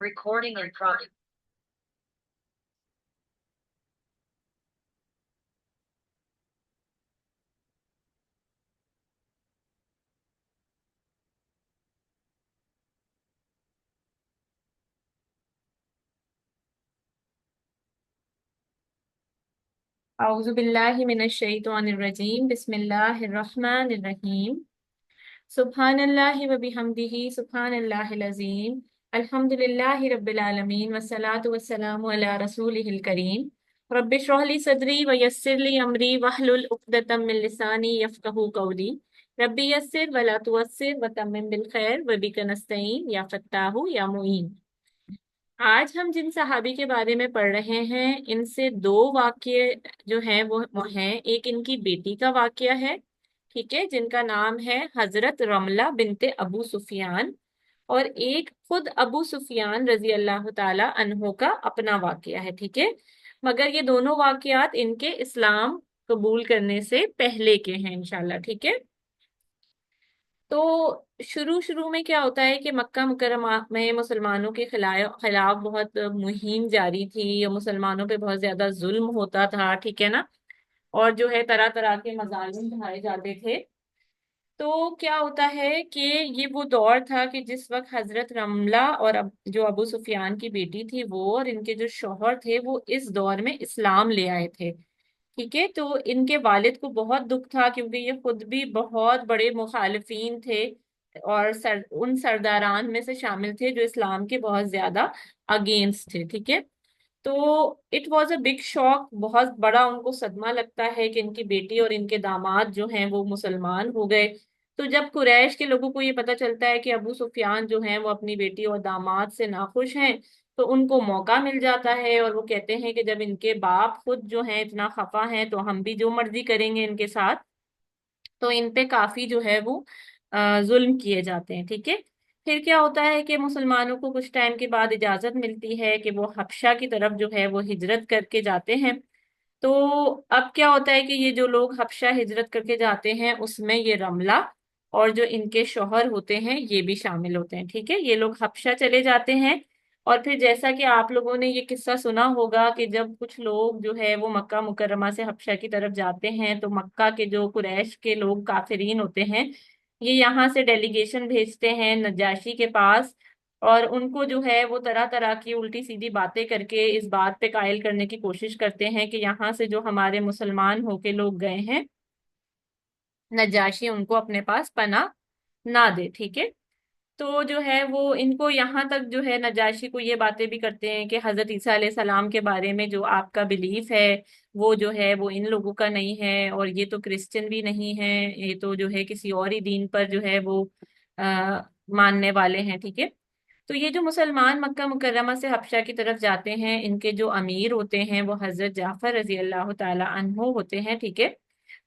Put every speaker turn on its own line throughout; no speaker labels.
Recording in progress.
أعوذ بالله من الشيطان الرجيم بسم الله الرحمن الرحيم سبحان الله وبحمده سبحان الله العظيم الحمد لله رب العالمين والصلاة والسلام على رسوله الكريم رب اشرح لي صدري ويسر لي أمري واحلل عقدة من لساني يفقهوا قولي ربي يسر ولا تعسر وتمم بالخير وبك نستعين يا فتاح يا معين۔ آج ہم جن صحابی کے بارے میں پڑھ رہے ہیں ان سے دو واقعے جو ہیں وہ ہیں، ایک ان کی بیٹی کا واقعہ ہے، ٹھیک ہے، جن کا نام ہے حضرت رملہ بنت ابو سفیان، اور ایک خود ابو سفیان رضی اللہ تعالی عنہ کا اپنا واقعہ ہے، ٹھیک ہے، مگر یہ دونوں واقعات ان کے اسلام قبول کرنے سے پہلے کے ہیں انشاءاللہ، ٹھیک ہے۔ تو شروع میں کیا ہوتا ہے کہ مکہ مکرمہ میں مسلمانوں کے خلاف بہت مہم جاری تھی، اور مسلمانوں پہ بہت زیادہ ظلم ہوتا تھا، ٹھیک ہے نا، اور جو ہے طرح طرح کے مظالم ڈھائے جاتے تھے۔ تو کیا ہوتا ہے کہ یہ وہ دور تھا کہ جس وقت حضرت رملہ اور جو ابو سفیان کی بیٹی تھی وہ اور ان کے جو شوہر تھے وہ اس دور میں اسلام لے آئے تھے، ٹھیک ہے۔ تو ان کے والد کو بہت دکھ تھا کیونکہ یہ خود بھی بہت بڑے مخالفین تھے، اور ان سرداران میں سے شامل تھے جو اسلام کے بہت زیادہ اگینسٹ تھے، ٹھیک ہے۔ تو اٹ واز اے بگ شوق، بہت بڑا ان کو صدمہ لگتا ہے کہ ان کی بیٹی اور ان کے داماد جو ہیں وہ مسلمان ہو گئے۔ تو جب قریش کے لوگوں کو یہ پتہ چلتا ہے کہ ابو سفیان جو ہیں وہ اپنی بیٹی اور داماد سے ناخوش ہیں، تو ان کو موقع مل جاتا ہے اور وہ کہتے ہیں کہ جب ان کے باپ خود جو ہیں اتنا خفا ہیں تو ہم بھی جو مرضی کریں گے ان کے ساتھ۔ تو ان پہ کافی جو ہے وہ ظلم کیے جاتے ہیں، ٹھیک ہے۔ پھر کیا ہوتا ہے کہ مسلمانوں کو کچھ ٹائم کے بعد اجازت ملتی ہے کہ وہ حبشہ کی طرف جو ہے وہ ہجرت کر کے جاتے ہیں۔ تو اب کیا ہوتا ہے کہ یہ جو لوگ حبشہ ہجرت کر کے جاتے ہیں اس میں یہ رملہ اور جو ان کے شوہر ہوتے ہیں یہ بھی شامل ہوتے ہیں، ٹھیک ہے۔ یہ لوگ حبشہ چلے جاتے ہیں، اور پھر جیسا کہ آپ لوگوں نے یہ قصہ سنا ہوگا کہ جب کچھ لوگ جو ہے وہ مکہ مکرمہ سے حبشہ کی طرف جاتے ہیں تو مکہ کے جو قریش کے لوگ کافرین ہوتے ہیں یہ یہاں سے ڈیلیگیشن بھیجتے ہیں نجاشی کے پاس، اور ان کو جو ہے وہ طرح طرح کی الٹی سیدھی باتیں کر کے اس بات پہ قائل کرنے کی کوشش کرتے ہیں کہ یہاں سے جو ہمارے مسلمان ہو کے لوگ گئے ہیں نجاشی ان کو اپنے پاس پناہ نہ دے، ٹھیک ہے۔ تو جو ہے وہ ان کو یہاں تک جو ہے نجاشی کو یہ باتیں بھی کرتے ہیں کہ حضرت عیسیٰ علیہ السلام کے بارے میں جو آپ کا بلیف ہے وہ جو ہے وہ ان لوگوں کا نہیں ہے، اور یہ تو کرسچن بھی نہیں ہے، یہ تو جو ہے کسی اور ہی دین پر جو ہے وہ ماننے والے ہیں، ٹھیک ہے۔ تو یہ جو مسلمان مکہ مکرمہ سے حبشہ کی طرف جاتے ہیں ان کے جو امیر ہوتے ہیں وہ حضرت جعفر رضی اللہ تعالی عنہ ہوتے ہیں، ٹھیک ہے۔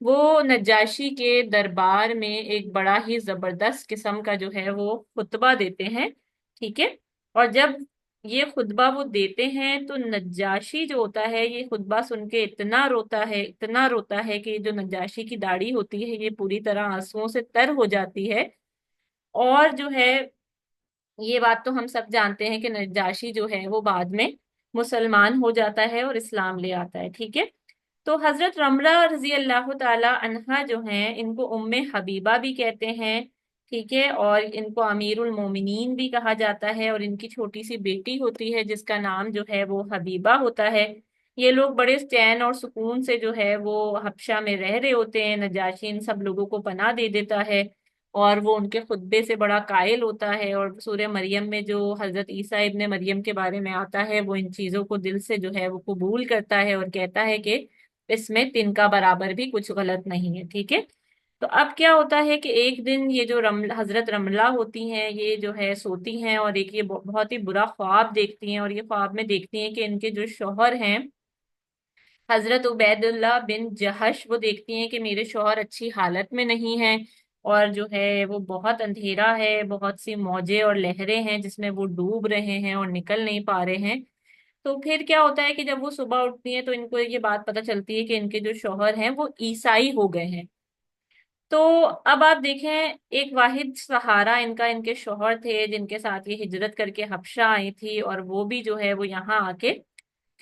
وہ نجاشی کے دربار میں ایک بڑا ہی زبردست قسم کا جو ہے وہ خطبہ دیتے ہیں، ٹھیک ہے۔ اور جب یہ خطبہ وہ دیتے ہیں تو نجاشی جو ہوتا ہے یہ خطبہ سن کے اتنا روتا ہے، اتنا روتا ہے کہ جو نجاشی کی داڑھی ہوتی ہے یہ پوری طرح آنسوؤں سے تر ہو جاتی ہے۔ اور جو ہے یہ بات تو ہم سب جانتے ہیں کہ نجاشی جو ہے وہ بعد میں مسلمان ہو جاتا ہے اور اسلام لے آتا ہے، ٹھیک ہے۔ تو حضرت رملہ رضی اللہ تعالی عنہا جو ہیں ان کو ام حبیبہ بھی کہتے ہیں، ٹھیک ہے، اور ان کو امیر المومنین بھی کہا جاتا ہے، اور ان کی چھوٹی سی بیٹی ہوتی ہے جس کا نام جو ہے وہ حبیبہ ہوتا ہے۔ یہ لوگ بڑے چین اور سکون سے جو ہے وہ حبشہ میں رہ رہے ہوتے ہیں، نجاشی ان سب لوگوں کو پناہ دے دیتا ہے اور وہ ان کے خطبے سے بڑا قائل ہوتا ہے، اور سورہ مریم میں جو حضرت عیسیٰ ابن مریم کے بارے میں آتا ہے وہ ان چیزوں کو دل سے جو ہے وہ قبول کرتا ہے اور کہتا ہے کہ اس میں تن کا برابر بھی کچھ غلط نہیں ہے، ٹھیک ہے۔ تو اب کیا ہوتا ہے کہ ایک دن یہ جو حضرت رملہ ہوتی ہیں یہ جو ہے سوتی ہیں، اور ایک یہ بہت ہی برا خواب دیکھتی ہیں، اور یہ خواب میں دیکھتی ہیں کہ ان کے جو شوہر ہیں حضرت عبید اللہ بن جہش، وہ دیکھتی ہیں کہ میرے شوہر اچھی حالت میں نہیں ہیں، اور جو ہے وہ بہت اندھیرا ہے، بہت سی موجیں اور لہریں ہیں جس میں وہ ڈوب رہے ہیں اور نکل نہیں پا رہے ہیں۔ تو پھر کیا ہوتا ہے کہ جب وہ صبح اٹھتی ہیں تو ان کو یہ بات پتہ چلتی ہے کہ ان کے جو شوہر ہیں وہ عیسائی ہو گئے ہیں۔ تو اب آپ دیکھیں، ایک واحد سہارا ان کا ان کے شوہر تھے، جن کے ساتھ یہ ہجرت کر کے حبشہ آئی تھی، اور وہ بھی جو ہے وہ یہاں آ کے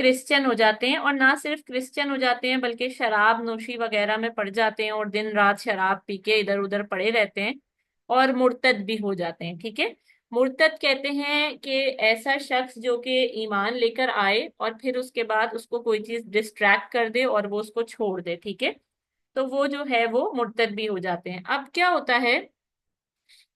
کرسچن ہو جاتے ہیں، اور نہ صرف کرسچن ہو جاتے ہیں بلکہ شراب نوشی وغیرہ میں پڑ جاتے ہیں، اور دن رات شراب پی کے ادھر ادھر پڑے رہتے ہیں، اور مرتد بھی ہو جاتے ہیں، ٹھیک ہے۔ مرتد کہتے ہیں کہ ایسا شخص جو کہ ایمان لے کر آئے اور پھر اس کے بعد اس کو کوئی چیز ڈسٹریکٹ کر دے اور وہ اس کو چھوڑ دے، ٹھیک ہے، تو وہ جو ہے وہ مرتد بھی ہو جاتے ہیں۔ اب کیا ہوتا ہے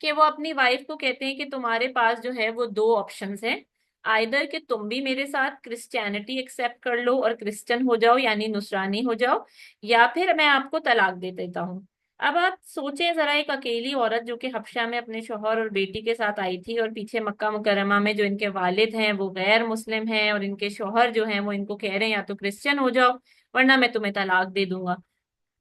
کہ وہ اپنی وائف کو کہتے ہیں کہ تمہارے پاس جو ہے وہ دو آپشنز ہیں، آئدر کہ تم بھی میرے ساتھ کرسچینٹی ایکسیپٹ کر لو اور کرسچن ہو جاؤ، یعنی نصرانی ہو جاؤ، یا پھر میں آپ کو طلاق دے دیتا ہوں۔ اب آپ سوچیں ذرا، ایک اکیلی عورت جو کہ حبشہ میں اپنے شوہر اور بیٹی کے ساتھ آئی تھی، اور پیچھے مکہ مکرمہ میں جو ان کے والد ہیں وہ غیر مسلم ہیں، اور ان کے شوہر جو ہیں وہ ان کو کہہ رہے ہیں یا تو کرسچن ہو جاؤ ورنہ میں تمہیں طلاق دے دوں گا۔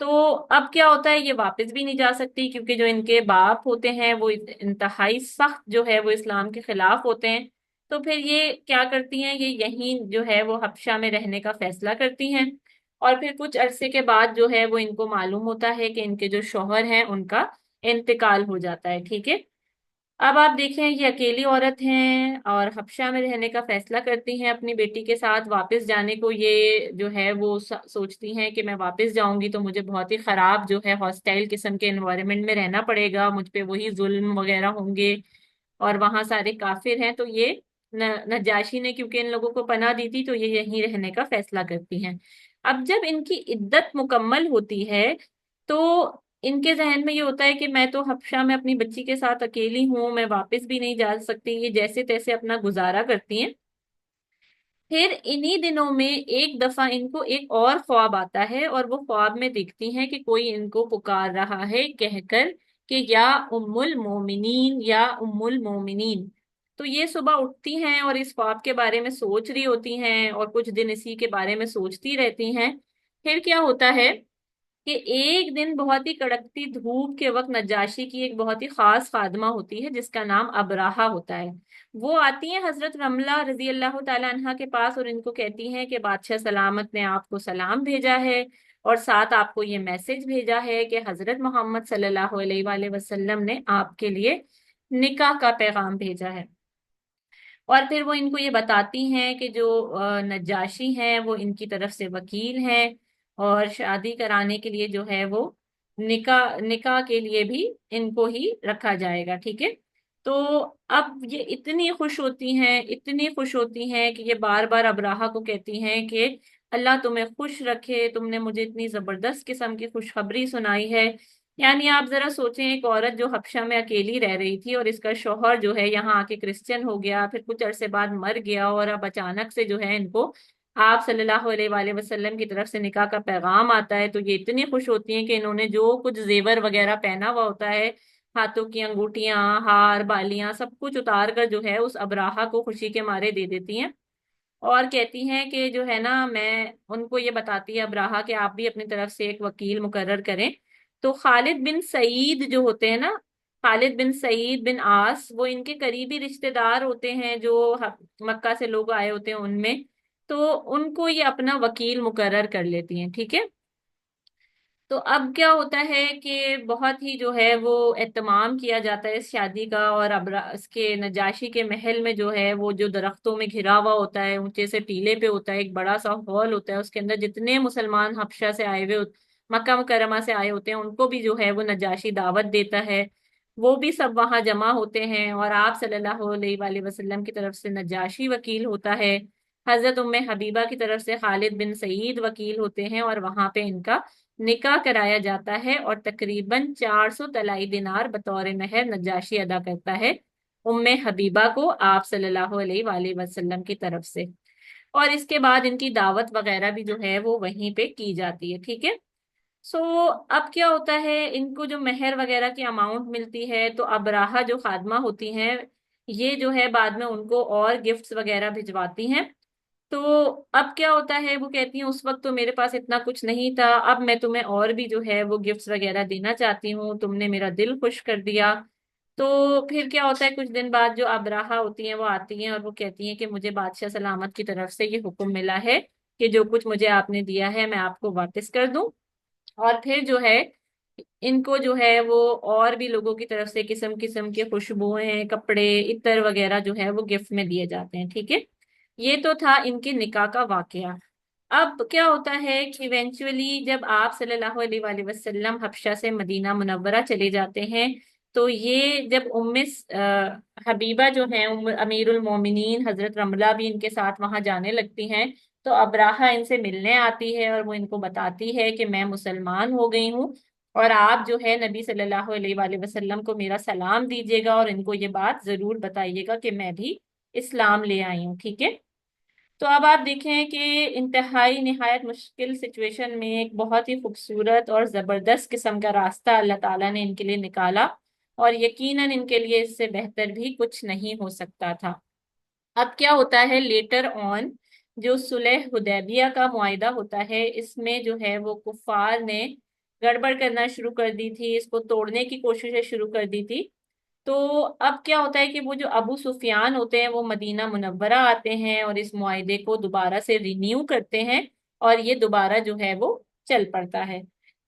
تو اب کیا ہوتا ہے، یہ واپس بھی نہیں جا سکتی کیونکہ جو ان کے باپ ہوتے ہیں وہ انتہائی سخت جو ہے وہ اسلام کے خلاف ہوتے ہیں۔ تو پھر یہ کیا کرتی ہیں، یہ یہیں جو ہے وہ حبشہ میں رہنے کا فیصلہ کرتی ہیں، اور پھر کچھ عرصے کے بعد جو ہے وہ ان کو معلوم ہوتا ہے کہ ان کے جو شوہر ہیں ان کا انتقال ہو جاتا ہے، ٹھیک ہے۔ اب آپ دیکھیں، یہ اکیلی عورت ہیں اور حبشہ میں رہنے کا فیصلہ کرتی ہیں اپنی بیٹی کے ساتھ واپس جانے کو، یہ جو ہے وہ سوچتی ہیں کہ میں واپس جاؤں گی تو مجھے بہت ہی خراب جو ہے ہاسٹائل قسم کے انوائرمنٹ میں رہنا پڑے گا، مجھ پہ وہی ظلم وغیرہ ہوں گے، اور وہاں سارے کافر ہیں، تو یہ نجاشی نے کیونکہ ان لوگوں کو پناہ دی تھی تو یہ یہیں رہنے کا فیصلہ کرتی ہیں۔ اب جب ان کی عدت مکمل ہوتی ہے تو ان کے ذہن میں یہ ہوتا ہے کہ میں تو حبشہ میں اپنی بچی کے ساتھ اکیلی ہوں، میں واپس بھی نہیں جا سکتی، یہ جیسے تیسے اپنا گزارا کرتی ہیں۔ پھر انہی دنوں میں ایک دفعہ ان کو ایک اور خواب آتا ہے، اور وہ خواب میں دیکھتی ہیں کہ کوئی ان کو پکار رہا ہے کہہ کر کہ یا ام المومنین، یا ام المومنین۔ تو یہ صبح اٹھتی ہیں اور اس خواب کے بارے میں سوچ رہی ہوتی ہیں، اور کچھ دن اسی کے بارے میں سوچتی رہتی ہیں۔ پھر کیا ہوتا ہے کہ ایک دن بہت ہی کڑکتی دھوپ کے وقت نجاشی کی ایک بہت ہی خاص خادمہ ہوتی ہے جس کا نام ابراہا ہوتا ہے، وہ آتی ہیں حضرت رملہ رضی اللہ تعالی عنہا کے پاس، اور ان کو کہتی ہیں کہ بادشاہ سلامت نے آپ کو سلام بھیجا ہے، اور ساتھ آپ کو یہ میسج بھیجا ہے کہ حضرت محمد صلی اللہ علیہ وآلہ وسلم نے آپ کے لیے نکاح کا پیغام بھیجا ہے۔ اور پھر وہ ان کو یہ بتاتی ہیں کہ جو نجاشی ہیں وہ ان کی طرف سے وکیل ہیں، اور شادی کرانے کے لیے جو ہے وہ نکاح کے لیے بھی ان کو ہی رکھا جائے گا، ٹھیک ہے۔ تو اب یہ اتنی خوش ہوتی ہیں، اتنی خوش ہوتی ہیں کہ یہ بار بار ابراہا کو کہتی ہیں کہ اللہ تمہیں خوش رکھے، تم نے مجھے اتنی زبردست قسم کی خوشخبری سنائی ہے۔ یعنی آپ ذرا سوچیں، ایک عورت جو حبشہ میں اکیلی رہ رہی تھی اور اس کا شوہر جو ہے یہاں آ کے کرسچن ہو گیا، پھر کچھ عرصے بعد مر گیا، اور اب اچانک سے جو ہے ان کو آپ صلی اللہ علیہ وآلہ وسلم کی طرف سے نکاح کا پیغام آتا ہے، تو یہ اتنی خوش ہوتی ہیں کہ انہوں نے جو کچھ زیور وغیرہ پہنا ہوا ہوتا ہے، ہاتھوں کی انگوٹیاں، ہار بالیاں، سب کچھ اتار کر جو ہے اس ابراہا کو خوشی کے مارے دے دیتی ہیں، اور کہتی ہیں کہ جو ہے نا، میں ان کو یہ بتاتی ہے ابراہا کہ آپ بھی اپنی طرف سے ایک وکیل مقرر کریں۔ تو خالد بن سعید جو ہوتے ہیں نا، خالد بن سعید بن آس، وہ ان کے قریبی رشتہ دار ہوتے ہیں جو مکہ سے لوگ آئے ہوتے ہیں ان میں، تو ان کو یہ اپنا وکیل مقرر کر لیتی ہیں، ٹھیک ہے۔ تو اب کیا ہوتا ہے کہ بہت ہی جو ہے وہ اہتمام کیا جاتا ہے اس شادی کا، اور اب اس کے نجاشی کے محل میں جو ہے وہ جو درختوں میں گھرا ہوا ہوتا ہے، اونچے سے ٹیلے پہ ہوتا ہے، ایک بڑا سا ہال ہوتا ہے، اس کے اندر جتنے مسلمان حبشہ سے آئے ہوئے مکہ مکرمہ سے آئے ہوتے ہیں ان کو بھی جو ہے وہ نجاشی دعوت دیتا ہے، وہ بھی سب وہاں جمع ہوتے ہیں، اور آپ صلی اللہ علیہ وآلہ وسلم کی طرف سے نجاشی وکیل ہوتا ہے، حضرت ام حبیبہ کی طرف سے خالد بن سعید وکیل ہوتے ہیں، اور وہاں پہ ان کا نکاح کرایا جاتا ہے، اور تقریباً 400 طلائی دینار بطور مہر نجاشی ادا کرتا ہے ام حبیبہ کو آپ صلی اللہ علیہ وآلہ وسلم کی طرف سے، اور اس کے بعد ان کی دعوت وغیرہ بھی جو ہے وہ وہیں پہ کی جاتی ہے، ٹھیک ہے۔ سو اب کیا ہوتا ہے، ان کو جو مہر وغیرہ کی اماؤنٹ ملتی ہے، تو ابراہا جو خادمہ ہوتی ہیں یہ جو ہے بعد میں ان کو اور گفٹس وغیرہ بھجواتی ہیں۔ تو اب کیا ہوتا ہے، وہ کہتی ہیں اس وقت تو میرے پاس اتنا کچھ نہیں تھا، اب میں تمہیں اور بھی جو ہے وہ گفٹس وغیرہ دینا چاہتی ہوں، تم نے میرا دل خوش کر دیا۔ تو پھر کیا ہوتا ہے، کچھ دن بعد جو ابراہا ہوتی ہیں وہ آتی ہیں، اور وہ کہتی ہیں کہ مجھے بادشاہ سلامت کی طرف سے یہ حکم ملا ہے کہ جو کچھ مجھے آپ نے دیا ہے میں آپ کو واپس کر دوں، اور پھر جو ہے ان کو جو ہے وہ اور بھی لوگوں کی طرف سے قسم قسم کے خوشبوئیں، کپڑے، عطر وغیرہ جو ہے وہ گفٹ میں دیے جاتے ہیں، ٹھیک ہے۔ یہ تو تھا ان کے نکاح کا واقعہ۔ اب کیا ہوتا ہے کہ ایونچولی جب آپ صلی اللہ علیہ وآلہ وسلم حبشہ سے مدینہ منورہ چلے جاتے ہیں، تو یہ جب حبیبہ جو ہیں، امیر المومنین حضرت رملہ بھی ان کے ساتھ وہاں جانے لگتی ہیں، تو ابراہہ ان سے ملنے آتی ہے اور وہ ان کو بتاتی ہے کہ میں مسلمان ہو گئی ہوں، اور آپ جو ہے نبی صلی اللہ علیہ وآلہ وسلم کو میرا سلام دیجیے گا اور ان کو یہ بات ضرور بتائیے گا کہ میں بھی اسلام لے آئی ہوں، ٹھیک ہے۔ تو اب آپ دیکھیں کہ انتہائی نہایت مشکل سچویشن میں ایک بہت ہی خوبصورت اور زبردست قسم کا راستہ اللہ تعالیٰ نے ان کے لیے نکالا، اور یقیناً ان کے لیے اس سے بہتر بھی کچھ نہیں ہو سکتا تھا۔ اب کیا ہوتا ہے لیٹر آن، جو صلح حدیبیہ کا معاہدہ ہوتا ہے، اس میں جو ہے وہ کفار نے گڑبڑ کرنا شروع کر دی تھی، اس کو توڑنے کی کوششیں شروع کر دی تھی۔ تو اب کیا ہوتا ہے کہ وہ جو ابو سفیان ہوتے ہیں وہ مدینہ منورہ آتے ہیں اور اس معاہدے کو دوبارہ سے رینیو کرتے ہیں، اور یہ دوبارہ جو ہے وہ چل پڑتا ہے۔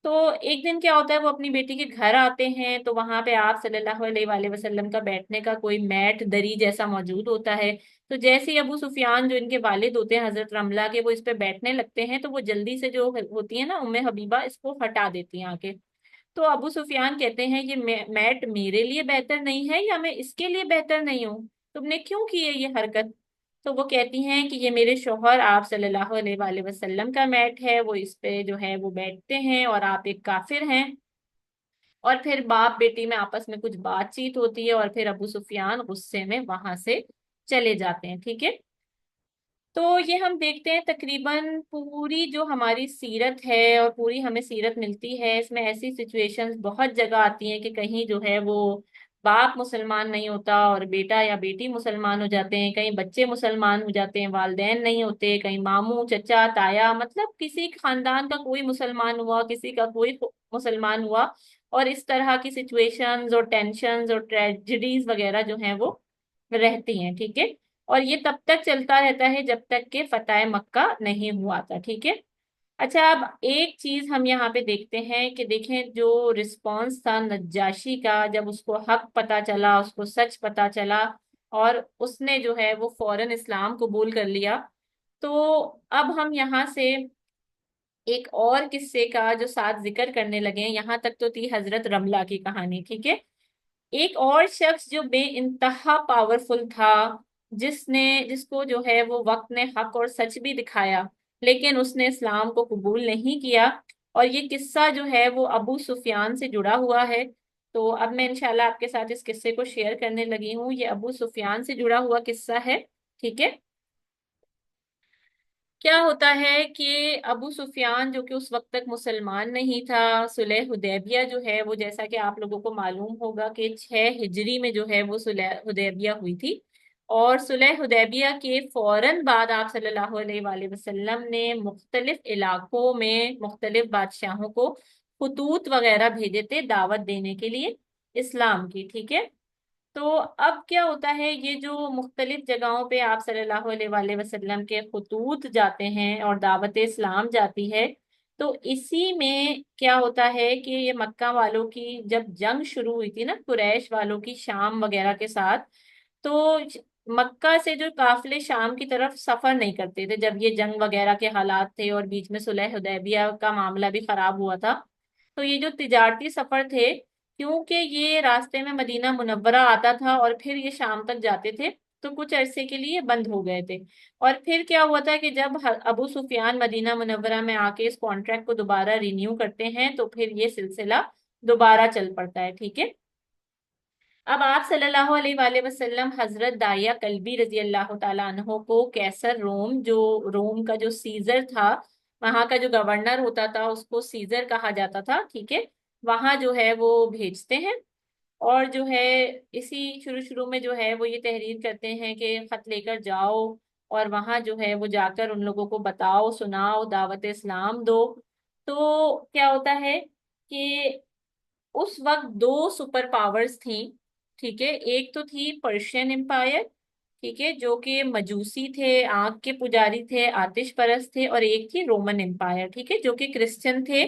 تو ایک دن کیا ہوتا ہے، وہ اپنی بیٹی کے گھر آتے ہیں، تو وہاں پہ آپ صلی اللہ علیہ وآلہ وسلم کا بیٹھنے کا کوئی میٹ، دری جیسا موجود ہوتا ہے۔ تو جیسے ہی ابو سفیان جو ان کے والد ہوتے ہیں حضرت رملہ کے، وہ اس پہ بیٹھنے لگتے ہیں، تو وہ جلدی سے جو ہوتی ہے نا ام حبیبہ، اس کو ہٹا دیتی ہیں آ کے۔ تو ابو سفیان کہتے ہیں یہ میٹ میرے لیے بہتر نہیں ہے یا میں اس کے لیے بہتر نہیں ہوں، تم نے کیوں کی ہے یہ حرکت؟ تو وہ کہتی ہیں کہ یہ میرے شوہر آپ صلی اللہ علیہ وآلہ وسلم کا میٹ ہے، وہ اس پہ جو ہے وہ بیٹھتے ہیں، اور آپ ایک کافر ہیں۔ اور پھر باپ بیٹی میں آپس میں کچھ بات چیت ہوتی ہے، اور پھر ابو سفیان غصے میں وہاں سے چلے جاتے ہیں، ٹھیک ہے۔ تو یہ ہم دیکھتے ہیں تقریباً پوری جو ہماری سیرت ہے اور پوری ہمیں سیرت ملتی ہے، اس میں ایسی سچویشنز بہت جگہ آتی ہیں کہ کہیں جو ہے وہ باپ مسلمان نہیں ہوتا اور بیٹا یا بیٹی مسلمان ہو جاتے ہیں، کہیں بچے مسلمان ہو جاتے ہیں، والدین نہیں ہوتے، کہیں ماموں چچا تایا، مطلب کسی خاندان کا کوئی مسلمان ہوا، کسی کا کوئی مسلمان ہوا، اور اس طرح کی سچویشنز اور ٹینشنز اور ٹریجڈیز وغیرہ جو ہیں وہ رہتی ہیں، ٹھیک ہے۔ اور یہ تب تک چلتا رہتا ہے جب تک کہ فتح مکہ نہیں ہوا تھا، ٹھیک ہے۔ اچھا، اب ایک چیز ہم یہاں پہ دیکھتے ہیں کہ دیکھیں جو رسپانس تھا نجاشی کا، جب اس کو حق پتا چلا، اس کو سچ پتا چلا، اور اس نے جو ہے وہ فوراً اسلام قبول کر لیا۔ تو اب ہم یہاں سے ایک اور قصے کا جو ساتھ ذکر کرنے لگے ہیں، یہاں تک تو تھی حضرت رملہ کی کہانی، ٹھیک ہے۔ ایک اور شخص جو بے انتہا پاورفل تھا، جس کو جو ہے وہ وقت نے حق اور سچ بھی دکھایا، لیکن اس نے اسلام کو قبول نہیں کیا، اور یہ قصہ جو ہے وہ ابو سفیان سے جڑا ہوا ہے۔ تو اب میں انشاءاللہ آپ کے ساتھ اس قصے کو شیئر کرنے لگی ہوں، یہ ابو سفیان سے جڑا ہوا قصہ ہے، ٹھیک ہے۔ کیا ہوتا ہے کہ ابو سفیان جو کہ اس وقت تک مسلمان نہیں تھا، صلح حدیبیہ جو ہے وہ، جیسا کہ آپ لوگوں کو معلوم ہوگا کہ 6 ہجری میں جو ہے وہ صلح حدیبیہ ہوئی تھی، اور صلح حدیبیہ کے فوراً بعد آپ صلی اللہ علیہ وآلہ وسلم نے مختلف علاقوں میں مختلف بادشاہوں کو خطوط وغیرہ بھیجے تھے دعوت دینے کے لیے اسلام کی، ٹھیک ہے۔ تو اب کیا ہوتا ہے، یہ جو مختلف جگہوں پہ آپ صلی اللہ علیہ وآلہ وسلم کے خطوط جاتے ہیں اور دعوت اسلام جاتی ہے، تو اسی میں کیا ہوتا ہے کہ یہ مکہ والوں کی جب جنگ شروع ہوئی تھی نا قریش والوں کی شام وغیرہ کے ساتھ، تو مکہ سے جو قافلے شام کی طرف سفر نہیں کرتے تھے جب یہ جنگ وغیرہ کے حالات تھے، اور بیچ میں صلح حدیبیہ کا معاملہ بھی خراب ہوا تھا، تو یہ جو تجارتی سفر تھے، کیونکہ یہ راستے میں مدینہ منورہ آتا تھا اور پھر یہ شام تک جاتے تھے، تو کچھ عرصے کے لیے بند ہو گئے تھے۔ اور پھر کیا ہوا تھا کہ جب ابو سفیان مدینہ منورہ میں آ کے اس کانٹریکٹ کو دوبارہ رینیو کرتے ہیں، تو پھر یہ سلسلہ دوبارہ چل پڑتا ہے، ٹھیک ہے۔ اب آپ صلی اللہ علیہ وآلہ وسلم حضرت داعیہ کلبی رضی اللہ تعالیٰ عنہ کو کیسر روم، جو روم کا جو سیزر تھا، وہاں کا جو گورنر ہوتا تھا، اس کو سیزر کہا جاتا تھا، ٹھیک ہے، وہاں جو ہے وہ بھیجتے ہیں، اور جو ہے اسی شروع میں جو ہے وہ یہ تحریر کرتے ہیں کہ خط لے کر جاؤ، اور وہاں جو ہے وہ جا کر ان لوگوں کو بتاؤ، سناؤ، دعوت اسلام دو۔ تو کیا ہوتا ہے کہ اس وقت دو سپر پاورز تھیں، ٹھیک ہے، ایک تو تھی پرشین امپائر، ٹھیک ہے، جو کہ مجوسی تھے، آگ کے پجاری تھے، آتش پرست تھے، اور ایک تھی رومن امپائر، ٹھیک ہے، جو کہ کرسچن تھے،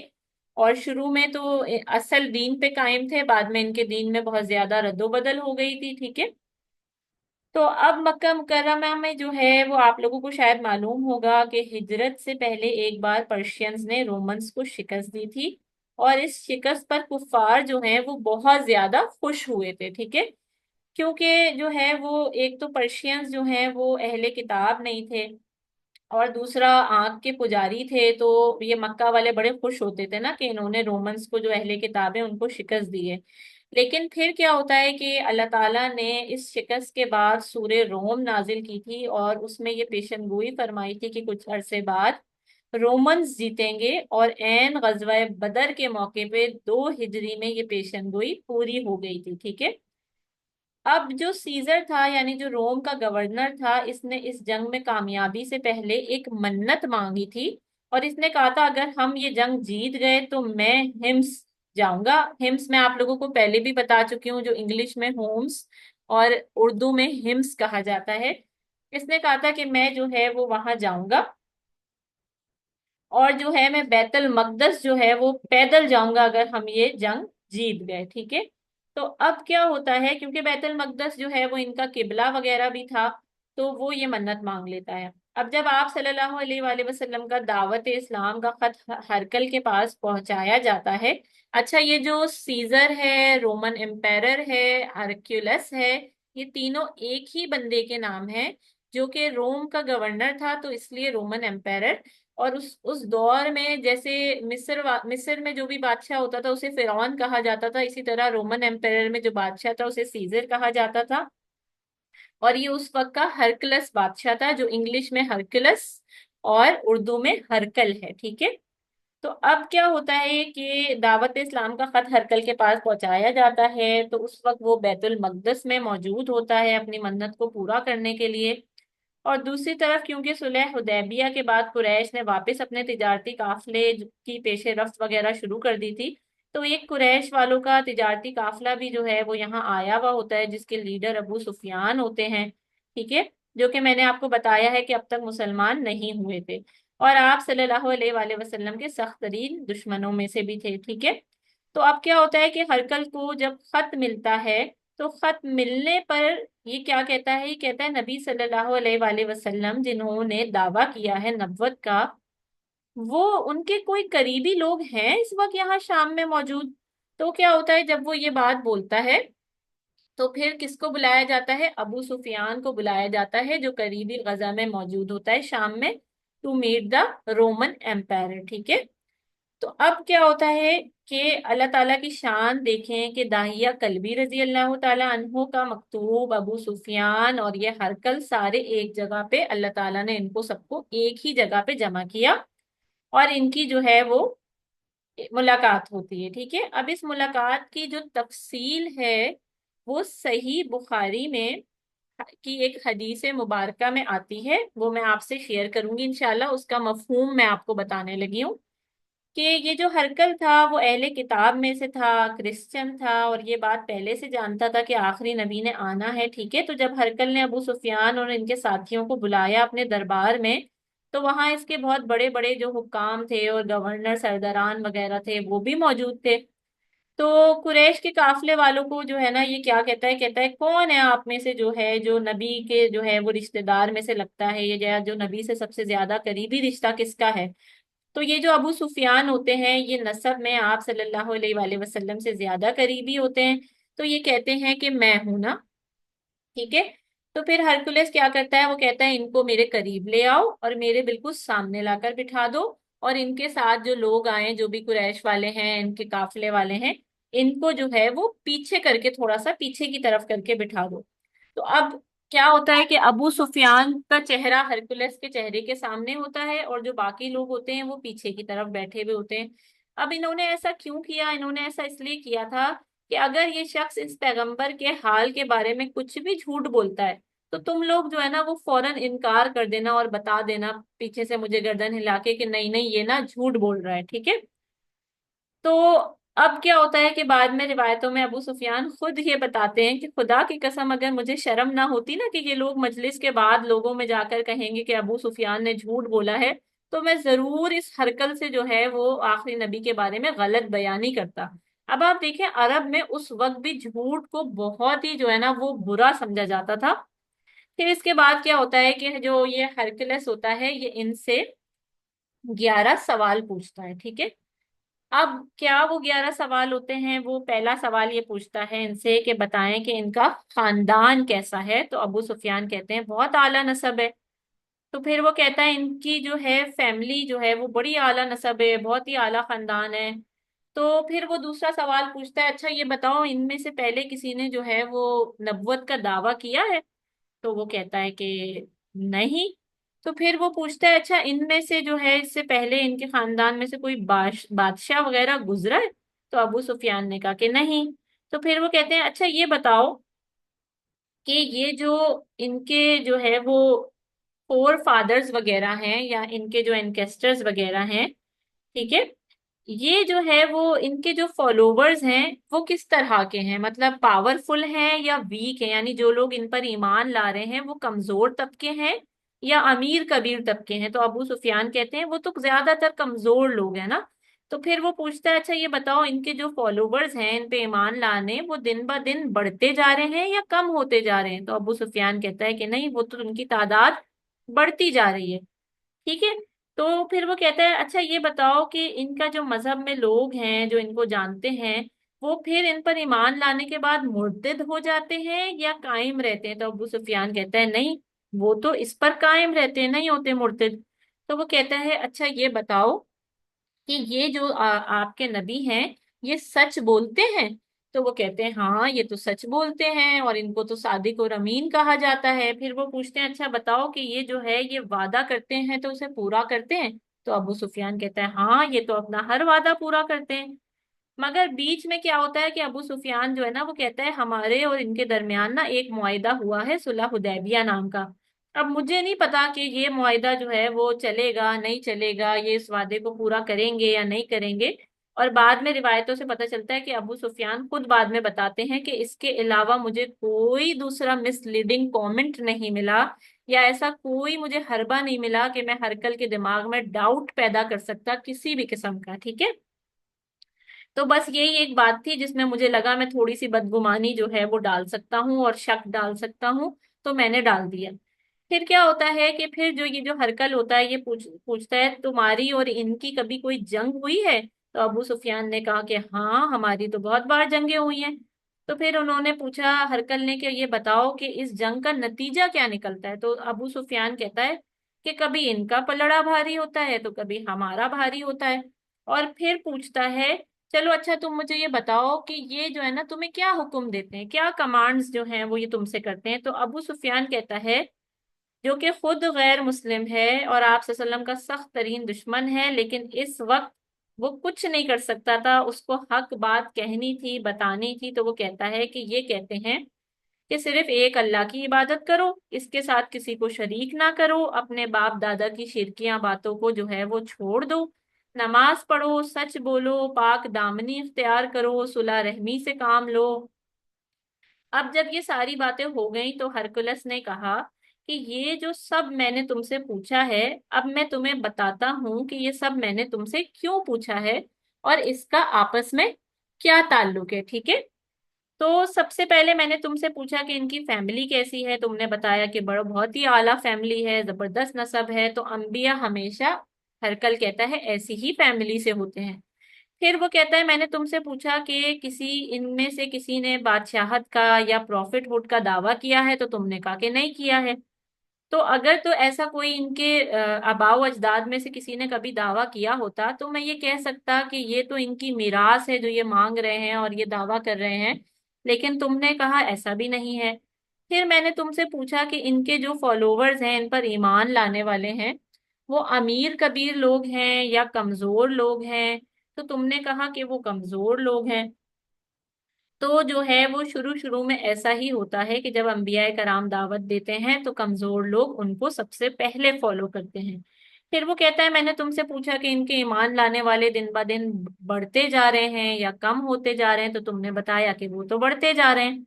اور شروع میں تو اصل دین پہ قائم تھے، بعد میں ان کے دین میں بہت زیادہ رد و بدل ہو گئی تھی، ٹھیک ہے۔ تو اب مکہ مکرمہ میں جو ہے وہ آپ لوگوں کو شاید معلوم ہوگا کہ ہجرت سے پہلے ایک بار پرشینز نے رومنز کو شکست دی تھی، اور اس شکست پر کفار جو ہیں وہ بہت زیادہ خوش ہوئے تھے، ٹھیک ہے۔ کیونکہ جو ہے وہ ایک تو پرشینز جو ہیں وہ اہل کتاب نہیں تھے، اور دوسرا آنکھ کے پجاری تھے، تو یہ مکہ والے بڑے خوش ہوتے تھے نا کہ انہوں نے رومنز کو جو اہل کتاب ہے ان کو شکست دی ہے۔ لیکن پھر کیا ہوتا ہے کہ اللہ تعالیٰ نے اس شکست کے بعد سورہ روم نازل کی تھی، اور اس میں یہ پیشن گوئی فرمائی تھی کہ کچھ عرصے بعد رومنز جیتیں گے، اور عین غزوہ بدر کے موقع پہ 2 ہجری میں یہ پیشن گوئی پوری ہو گئی تھی، ٹھیک ہے۔ اب جو سیزر تھا، یعنی جو روم کا گورنر تھا، اس نے اس جنگ میں کامیابی سے پہلے ایک منت مانگی تھی، اور اس نے کہا تھا اگر ہم یہ جنگ جیت گئے تو میں ہمس جاؤں گا۔ ہمس میں آپ لوگوں کو پہلے بھی بتا چکی ہوں، جو انگلش میں ہومس اور اردو میں ہمس کہا جاتا ہے۔ اس نے کہا تھا کہ میں جو ہے وہ وہاں جاؤں گا، اور جو ہے میں بیت المقدس جو ہے وہ پیدل جاؤں گا اگر ہم یہ جنگ جیت گئے، ٹھیک ہے۔ تو اب کیا ہوتا ہے، کیونکہ بیت المقدس جو ہے وہ ان کا قبلہ وغیرہ بھی تھا، تو وہ یہ منت مانگ لیتا ہے۔ اب جب آپ صلی اللہ علیہ وآلہ وسلم کا دعوت اسلام کا خط ہرکل کے پاس پہنچایا جاتا ہے، اچھا یہ جو سیزر ہے، رومن امپیرر ہے، ہرکیولس ہے، یہ تینوں ایک ہی بندے کے نام ہیں، جو کہ روم کا گورنر تھا تو اس لیے رومن امپیرر۔ اور اس دور میں جیسے مصر میں جو بھی بادشاہ ہوتا تھا اسے فرعون کہا جاتا تھا، اسی طرح رومن امپائر میں جو بادشاہ تھا اسے سیزر کہا جاتا تھا، اور یہ اس وقت کا ہرکلس بادشاہ تھا، جو انگلش میں ہرکلس اور اردو میں ہرکل ہے، ٹھیک ہے۔ تو اب کیا ہوتا ہے کہ دعوت اسلام کا خط ہرکل کے پاس پہنچایا جاتا ہے، تو اس وقت وہ بیت المقدس میں موجود ہوتا ہے اپنی منت کو پورا کرنے کے لیے۔ اور دوسری طرف کیونکہ صلح حدیبیہ کے بعد قریش نے واپس اپنے تجارتی قافلے کی پیش رفت وغیرہ شروع کر دی تھی، تو ایک قریش والوں کا تجارتی قافلہ بھی جو ہے وہ یہاں آیا ہوا ہوتا ہے، جس کے لیڈر ابو سفیان ہوتے ہیں، ٹھیک ہے، جو کہ میں نے آپ کو بتایا ہے کہ اب تک مسلمان نہیں ہوئے تھے، اور آپ صلی اللہ علیہ وآلہ وسلم کے سخت ترین دشمنوں میں سے بھی تھے، ٹھیک ہے۔ تو اب کیا ہوتا ہے کہ ہرکل کو جب خط ملتا ہے، تو خط ملنے پر یہ کیا کہتا ہے، یہ کہتا ہے نبی صلی اللہ علیہ وآلہ وسلم جنہوں نے دعویٰ کیا ہے نبوت کا، وہ ان کے کوئی قریبی لوگ ہیں اس وقت یہاں شام میں موجود۔ تو کیا ہوتا ہے جب وہ یہ بات بولتا ہے، تو پھر کس کو بلایا جاتا ہے، ابو سفیان کو بلایا جاتا ہے، جو قریبی غزہ میں موجود ہوتا ہے شام میں، to meet the Roman empire, ٹھیک ہے۔ تو اب کیا ہوتا ہے کہ اللہ تعالیٰ کی شان دیکھیں کہ داہیہ کلبی رضی اللہ تعالیٰ عنہ کا مکتوب، ابو سفیان اور یہ ہرکل سارے ایک جگہ پہ، اللہ تعالیٰ نے ان کو سب کو ایک ہی جگہ پہ جمع کیا، اور ان کی جو ہے وہ ملاقات ہوتی ہے، ٹھیک ہے۔ اب اس ملاقات کی جو تفصیل ہے وہ صحیح بخاری میں کی ایک حدیث مبارکہ میں آتی ہے، وہ میں آپ سے شیئر کروں گی انشاءاللہ، اس کا مفہوم میں آپ کو بتانے لگی ہوں کہ یہ جو ہرکل تھا وہ اہل کتاب میں سے تھا، کرسچن تھا، اور یہ بات پہلے سے جانتا تھا کہ آخری نبی نے آنا ہے، ٹھیک ہے۔ تو جب ہرکل نے ابو سفیان اور ان کے ساتھیوں کو بلایا اپنے دربار میں، تو وہاں اس کے بہت بڑے بڑے جو حکام تھے اور گورنر سرداران وغیرہ تھے وہ بھی موجود تھے۔ تو قریش کے قافلے والوں کو جو ہے نا یہ کیا کہتا ہے، کہتا ہے کون ہے آپ میں سے جو ہے جو نبی کے جو ہے وہ رشتہ دار میں سے لگتا ہے، یہ جو نبی سے سب سے زیادہ قریبی رشتہ کس کا ہے؟ تو یہ جو ابو سفیان ہوتے ہیں یہ نسب میں آپ صلی اللہ علیہ وآلہ وسلم سے زیادہ قریبی ہوتے ہیں، تو یہ کہتے ہیں کہ میں ہوں نا، ٹھیک ہے۔ تو پھر ہرکولس کیا کرتا ہے، وہ کہتا ہے ان کو میرے قریب لے آؤ اور میرے بالکل سامنے لا کر بٹھا دو، اور ان کے ساتھ جو لوگ آئیں جو بھی قریش والے ہیں، ان کے قافلے والے ہیں، ان کو جو ہے وہ پیچھے کر کے، تھوڑا سا پیچھے کی طرف کر کے بٹھا دو۔ تو اب کیا ہوتا ہے کہ ابو سفیان کا چہرہ ہرکولس کے چہرے کے سامنے ہوتا ہے، اور جو باقی لوگ ہوتے ہیں وہ پیچھے کی طرف بیٹھے ہوئے ہوتے ہیں۔ اب انہوں نے ایسا کیوں کیا، انہوں نے ایسا اس لیے کیا تھا کہ اگر یہ شخص اس پیغمبر کے حال کے بارے میں کچھ بھی جھوٹ بولتا ہے تو تم لوگ جو ہے نا وہ فوراً انکار کر دینا اور بتا دینا پیچھے سے مجھے گردن ہلا کے کہ نہیں نہیں یہ نا جھوٹ بول رہا ہے، ٹھیک ہے۔ تو اب کیا ہوتا ہے کہ بعد میں روایتوں میں ابو سفیان خود یہ بتاتے ہیں کہ خدا کی قسم اگر مجھے شرم نہ ہوتی نا کہ یہ لوگ مجلس کے بعد لوگوں میں جا کر کہیں گے کہ ابو سفیان نے جھوٹ بولا ہے، تو میں ضرور اس ہرکل سے جو ہے وہ آخری نبی کے بارے میں غلط بیانی کرتا۔ اب آپ دیکھیں عرب میں اس وقت بھی جھوٹ کو بہت ہی جو ہے نا وہ برا سمجھا جاتا تھا۔ پھر اس کے بعد کیا ہوتا ہے کہ جو یہ ہرکلس ہوتا ہے یہ ان سے 11 سوال پوچھتا ہے، ٹھیک ہے۔ اب کیا وہ 11 سوال ہوتے ہیں؟ وہ پہلا سوال یہ پوچھتا ہے ان سے کہ بتائیں کہ ان کا خاندان کیسا ہے، تو ابو سفیان کہتے ہیں بہت اعلیٰ نسب ہے۔ تو پھر وہ کہتا ہے ان کی جو ہے فیملی جو ہے وہ بڑی اعلیٰ نسب ہے، بہت ہی اعلیٰ خاندان ہے۔ تو پھر وہ دوسرا سوال پوچھتا ہے اچھا یہ بتاؤ ان میں سے پہلے کسی نے جو ہے وہ نبوت کا دعویٰ کیا ہے؟ تو وہ کہتا ہے کہ نہیں۔ تو پھر وہ پوچھتا ہے اچھا ان میں سے جو ہے اس سے پہلے ان کے خاندان میں سے کوئی بادشاہ وغیرہ گزرا ہے؟ تو ابو سفیان نے کہا کہ نہیں۔ تو پھر وہ کہتے ہیں اچھا یہ بتاؤ کہ یہ جو ان کے جو ہے وہ فور فادرز وغیرہ ہیں یا ان کے جو انکیسٹرز وغیرہ ہیں، ٹھیک ہے، یہ جو ہے وہ ان کے جو فالوورز ہیں وہ کس طرح کے ہیں، مطلب پاورفل ہیں یا ویک ہیں، یعنی جو لوگ ان پر ایمان لا رہے ہیں وہ کمزور طبقے ہیں یا امیر کبیر طبقے ہیں؟ تو ابو سفیان کہتے ہیں وہ تو زیادہ تر کمزور لوگ ہیں نا۔ تو پھر وہ پوچھتا ہے اچھا یہ بتاؤ ان کے جو فالوورز ہیں ان پہ ایمان لانے وہ دن بہ دن بڑھتے جا رہے ہیں یا کم ہوتے جا رہے ہیں؟ تو ابو سفیان کہتا ہے کہ نہیں، وہ تو ان کی تعداد بڑھتی جا رہی ہے، ٹھیک ہے۔ تو پھر وہ کہتا ہے اچھا یہ بتاؤ کہ ان کا جو مذہب میں لوگ ہیں جو ان کو جانتے ہیں وہ پھر ان پر ایمان لانے کے بعد مرتد ہو جاتے ہیں یا قائم رہتے ہیں؟ تو ابو سفیان کہتا ہے نہیں، وہ تو اس پر قائم رہتے ہیں، نہیں ہوتے مرتد۔ تو وہ کہتا ہے اچھا یہ بتاؤ کہ یہ جو آپ کے نبی ہیں یہ سچ بولتے ہیں؟ تو وہ کہتے ہیں ہاں یہ تو سچ بولتے ہیں اور ان کو تو صادق اور امین کہا جاتا ہے۔ پھر وہ پوچھتے ہیں اچھا بتاؤ کہ یہ جو ہے یہ وعدہ کرتے ہیں تو اسے پورا کرتے ہیں؟ تو ابو سفیان کہتا ہے ہاں یہ تو اپنا ہر وعدہ پورا کرتے ہیں۔ مگر بیچ میں کیا ہوتا ہے کہ ابو سفیان جو ہے نا وہ کہتا ہے ہمارے اور ان کے درمیان نا ایک معاہدہ ہوا ہے صلح حدیبیہ نام کا۔ اب مجھے نہیں پتا کہ یہ معاہدہ جو ہے وہ چلے گا نہیں چلے گا، یہ اس وعدے کو پورا کریں گے یا نہیں کریں گے۔ اور بعد میں روایتوں سے پتہ چلتا ہے کہ ابو سفیان خود بعد میں بتاتے ہیں کہ اس کے علاوہ مجھے کوئی دوسرا مس لیڈنگ کامنٹ نہیں ملا یا ایسا کوئی مجھے حربہ نہیں ملا کہ میں ہرکل کے دماغ میں ڈاؤٹ پیدا کر سکتا کسی بھی قسم کا، ٹھیک ہے۔ تو بس یہی ایک بات تھی جس میں مجھے لگا میں تھوڑی سی بدگمانی جو ہے وہ ڈال سکتا ہوں اور شک ڈال سکتا ہوں، تو میں نے ڈال دیا۔ پھر کیا ہوتا ہے کہ پھر جو یہ جو ہرکل ہوتا ہے یہ پوچھتا ہے تمہاری اور ان کی کبھی کوئی جنگ ہوئی ہے؟ تو ابو سفیان نے کہا کہ ہاں ہماری تو بہت بار جنگیں ہوئی ہیں۔ تو پھر انہوں نے پوچھا ہرکل نے کہ یہ بتاؤ کہ اس جنگ کا نتیجہ کیا نکلتا ہے؟ تو ابو سفیان کہتا ہے کہ کبھی ان کا پلڑا بھاری ہوتا ہے تو کبھی ہمارا بھاری ہوتا ہے۔ اور پھر پوچھتا ہے چلو اچھا تم مجھے یہ بتاؤ کہ یہ جو ہے نا تمہیں کیا حکم دیتے ہیں، کیا کمانڈز جو ہیں وہ یہ تم سے کرتے ہیں؟ تو ابو سفیان کہتا ہے جو کہ خود غیر مسلم ہے اور آپ صلی اللہ علیہ وسلم کا سخت ترین دشمن ہے، لیکن اس وقت وہ کچھ نہیں کر سکتا تھا، اس کو حق بات کہنی تھی بتانی تھی، تو وہ کہتا ہے کہ یہ کہتے ہیں کہ صرف ایک اللہ کی عبادت کرو، اس کے ساتھ کسی کو شریک نہ کرو، اپنے باپ دادا کی شرکیاں باتوں کو جو ہے وہ چھوڑ دو، نماز پڑھو، سچ بولو، پاک دامنی اختیار کرو، صلح رحمی سے کام لو۔ اب جب یہ ساری باتیں ہو گئیں تو ہرکلس نے کہا کہ یہ جو سب میں نے تم سے پوچھا ہے اب میں تمہیں بتاتا ہوں کہ یہ سب میں نے تم سے کیوں پوچھا ہے اور اس کا آپس میں کیا تعلق ہے، ٹھیک ہے۔ تو سب سے پہلے میں نے تم سے پوچھا کہ ان کی فیملی کیسی ہے، تم نے بتایا کہ بہت ہی اعلیٰ فیملی ہے، زبردست نسب ہے، تو انبیاء ہمیشہ، ہرکل کہتا ہے، ایسی ہی فیملی سے ہوتے ہیں۔ پھر وہ کہتا ہے میں نے تم سے پوچھا کہ کسی ان میں سے کسی نے بادشاہت کا یا پروفٹ ہوڈ کا دعویٰ کیا ہے، تو تم نے کہا کہ نہیں کیا ہے۔ تو اگر تو ایسا کوئی ان کے آباء و اجداد میں سے کسی نے کبھی دعویٰ کیا ہوتا تو میں یہ کہہ سکتا کہ یہ تو ان کی میراث ہے جو یہ مانگ رہے ہیں اور یہ دعویٰ کر رہے ہیں، لیکن تم نے کہا ایسا بھی نہیں ہے۔ پھر میں نے تم سے پوچھا کہ ان کے جو فالوورز ہیں ان پر ایمان لانے والے ہیں وہ امیر کبیر لوگ ہیں یا کمزور لوگ ہیں؟ تو تم نے کہا کہ وہ کمزور لوگ ہیں۔ تو جو ہے وہ شروع شروع میں ایسا ہی ہوتا ہے کہ جب انبیاء کرام دعوت دیتے ہیں تو کمزور لوگ ان کو سب سے پہلے فالو کرتے ہیں۔ پھر وہ کہتا ہے میں نے تم سے پوچھا کہ ان کے ایمان لانے والے دن بہ دن بڑھتے جا رہے ہیں یا کم ہوتے جا رہے ہیں، تو تم نے بتایا کہ وہ تو بڑھتے جا رہے ہیں۔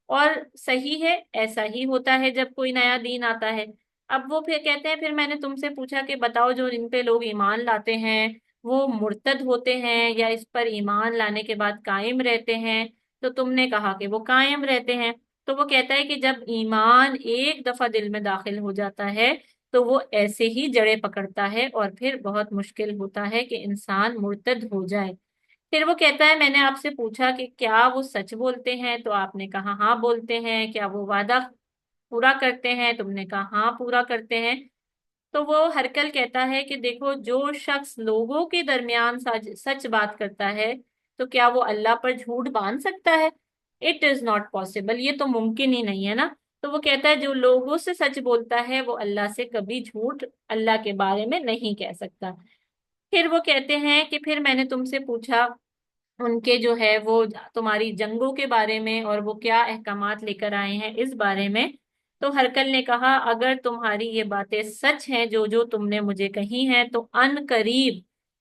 اور صحیح ہے، ایسا ہی ہوتا ہے جب کوئی نیا دین آتا ہے۔ اب وہ پھر کہتے ہیں پھر میں نے تم سے پوچھا کہ بتاؤ جو ان پہ لوگ ایمان لاتے ہیں وہ مرتد ہوتے ہیں یا اس پر ایمان لانے کے بعد قائم رہتے ہیں؟ تو تم نے کہا کہ وہ قائم رہتے ہیں۔ تو وہ کہتا ہے کہ جب ایمان ایک دفعہ دل میں داخل ہو جاتا ہے تو وہ ایسے ہی جڑیں پکڑتا ہے اور پھر بہت مشکل ہوتا ہے کہ انسان مرتد ہو جائے۔ پھر وہ کہتا ہے میں نے آپ سے پوچھا کہ کیا وہ سچ بولتے ہیں تو آپ نے کہا ہاں بولتے ہیں، کیا وہ وعدہ پورا کرتے ہیں؟ تم نے کہا ہاں پورا کرتے ہیں۔ تو وہ ہرکل کہتا ہے کہ دیکھو جو شخص لوگوں کے درمیان سچ سچ بات کرتا ہے تو کیا وہ اللہ پر جھوٹ باندھ سکتا ہے؟ اٹ از ناٹ پاسبل، یہ تو ممکن ہی نہیں ہے نا۔ تو وہ کہتا ہے جو لوگوں سے سچ بولتا ہے وہ اللہ سے کبھی جھوٹ اللہ کے بارے میں نہیں کہہ سکتا۔ پھر وہ کہتے ہیں کہ پھر میں نے تم سے پوچھا ان کے جو ہے وہ تمہاری جنگوں کے بارے میں اور وہ کیا احکامات لے کر آئے ہیں اس بارے میں۔ تو ہرکل نے کہا اگر تمہاری یہ باتیں سچ ہیں جو جو تم نے مجھے کہی ہیں تو ان قریب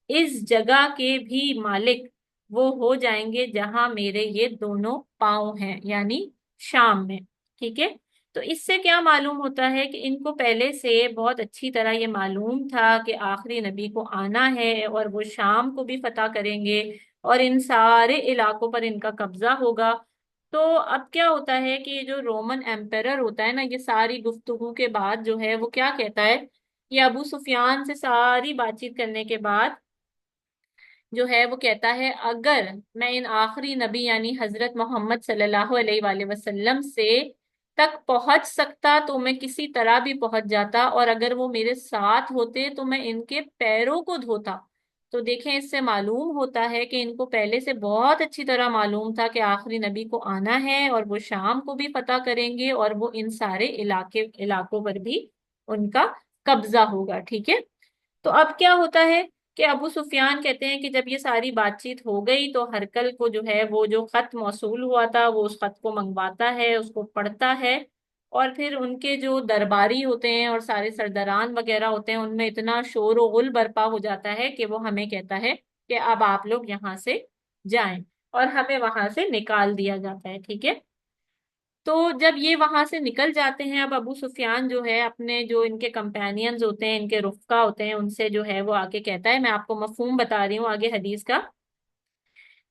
اس جگہ کے بھی مالک وہ ہو جائیں گے جہاں میرے یہ دونوں پاؤں ہیں، یعنی شام میں۔ ٹھیک ہے، تو اس سے کیا معلوم ہوتا ہے کہ ان کو پہلے سے بہت اچھی طرح یہ معلوم تھا کہ آخری نبی کو آنا ہے اور وہ شام کو بھی فتح کریں گے اور ان سارے علاقوں پر ان کا قبضہ ہوگا۔ تو اب کیا ہوتا ہے کہ یہ جو رومن ایمپرر ہوتا ہے نا، یہ ساری گفتگو کے بعد جو ہے وہ کیا کہتا ہے، یہ ابو سفیان سے ساری بات چیت کرنے کے بعد جو ہے وہ کہتا ہے اگر میں ان آخری نبی یعنی حضرت محمد صلی اللہ علیہ وآلہ وسلم سے تک پہنچ سکتا تو میں کسی طرح بھی پہنچ جاتا، اور اگر وہ میرے ساتھ ہوتے تو میں ان کے پیروں کو دھوتا۔ تو دیکھیں اس سے معلوم ہوتا ہے کہ ان کو پہلے سے بہت اچھی طرح معلوم تھا کہ آخری نبی کو آنا ہے اور وہ شام کو بھی فتح کریں گے اور وہ ان سارے علاقوں پر بھی ان کا قبضہ ہوگا۔ ٹھیک ہے، تو اب کیا ہوتا ہے کہ ابو سفیان کہتے ہیں کہ جب یہ ساری بات چیت ہو گئی تو ہرکل کو جو ہے وہ جو خط موصول ہوا تھا وہ اس خط کو منگواتا ہے، اس کو پڑھتا ہے، اور پھر ان کے جو درباری ہوتے ہیں اور سارے سرداران وغیرہ ہوتے ہیں ان میں اتنا شور و غل برپا ہو جاتا ہے کہ وہ ہمیں کہتا ہے کہ اب آپ لوگ یہاں سے جائیں، اور ہمیں وہاں سے نکال دیا جاتا ہے۔ ٹھیک ہے، تو جب یہ وہاں سے نکل جاتے ہیں اب ابو سفیان جو ہے اپنے جو ان کے کمپینینز ہوتے ہیں، ان کے رفقا ہوتے ہیں، ان سے جو ہے وہ آگے کہتا ہے، میں آپ کو مفہوم بتا رہی ہوں آگے حدیث کا،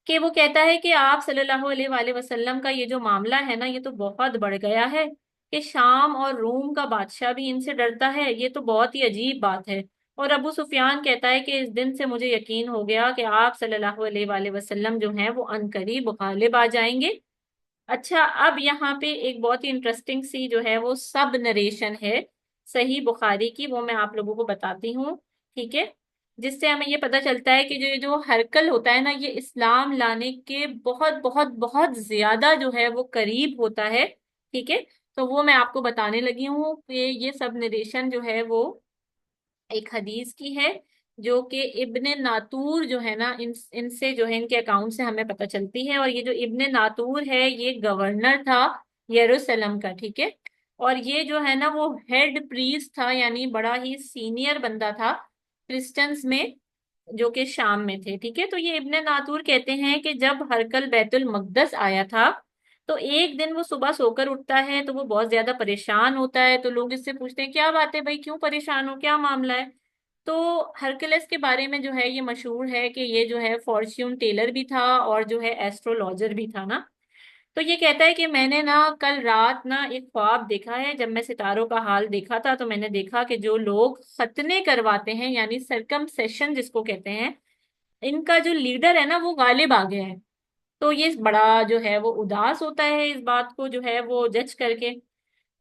کہ وہ کہتا ہے کہ آپ صلی اللہ علیہ وآلہ وسلم کا یہ جو معاملہ ہے نا یہ تو بہت بڑھ گیا ہے کہ شام اور روم کا بادشاہ بھی ان سے ڈرتا ہے، یہ تو بہت ہی عجیب بات ہے۔ اور ابو سفیان کہتا ہے کہ اس دن سے مجھے یقین ہو گیا کہ آپ صلی اللہ علیہ وآلہ وسلم جو ہیں وہ عنقریب غالب آ جائیں گے۔ اچھا، اب یہاں پہ ایک بہت ہی انٹرسٹنگ سی جو ہے وہ سب نریشن ہے صحیح بخاری کی، وہ میں آپ لوگوں کو بتاتی ہوں۔ ٹھیک ہے، جس سے ہمیں یہ پتہ چلتا ہے کہ جو ہرکل ہوتا ہے نا یہ اسلام لانے کے بہت بہت بہت زیادہ جو ہے وہ قریب ہوتا ہے۔ ٹھیک ہے، تو وہ میں آپ کو بتانے لگی ہوں کہ یہ سب نریشن جو ہے وہ ایک حدیث کی ہے جو کہ ابن ناطور جو ہے نا ان سے جو ہے ان کے اکاؤنٹ سے ہمیں پتہ چلتی ہے، اور یہ جو ابن ناطور ہے یہ گورنر تھا یروشلم کا۔ ٹھیک ہے، اور یہ جو ہے نا وہ ہیڈ پریسٹ تھا، یعنی بڑا ہی سینئر بندہ تھا کرسچنز میں جو کہ شام میں تھے۔ ٹھیک ہے، تو یہ ابن ناطور کہتے ہیں کہ جب ہرکل بیت المقدس آیا تھا تو ایک دن وہ صبح سو کر اٹھتا ہے تو وہ بہت زیادہ پریشان ہوتا ہے، تو لوگ اس سے پوچھتے ہیں کیا بات ہے بھائی، کیوں پریشان ہو، کیا معاملہ ہے؟ تو ہرکلس کے بارے میں جو ہے یہ مشہور ہے کہ یہ جو ہے فارچیون ٹیلر بھی تھا اور جو ہے ایسٹرولوجر بھی تھا نا۔ تو یہ کہتا ہے کہ میں نے نا کل رات نا ایک خواب دیکھا ہے، جب میں ستاروں کا حال دیکھا تھا تو میں نے دیکھا کہ جو لوگ ختنے کرواتے ہیں یعنی سرکم سیشن جس کو کہتے ہیں، ان کا جو لیڈر ہے نا وہ غالب آ گیا ہے۔ تو یہ بڑا جو ہے وہ اداس ہوتا ہے اس بات کو جو ہے وہ جج کر کے۔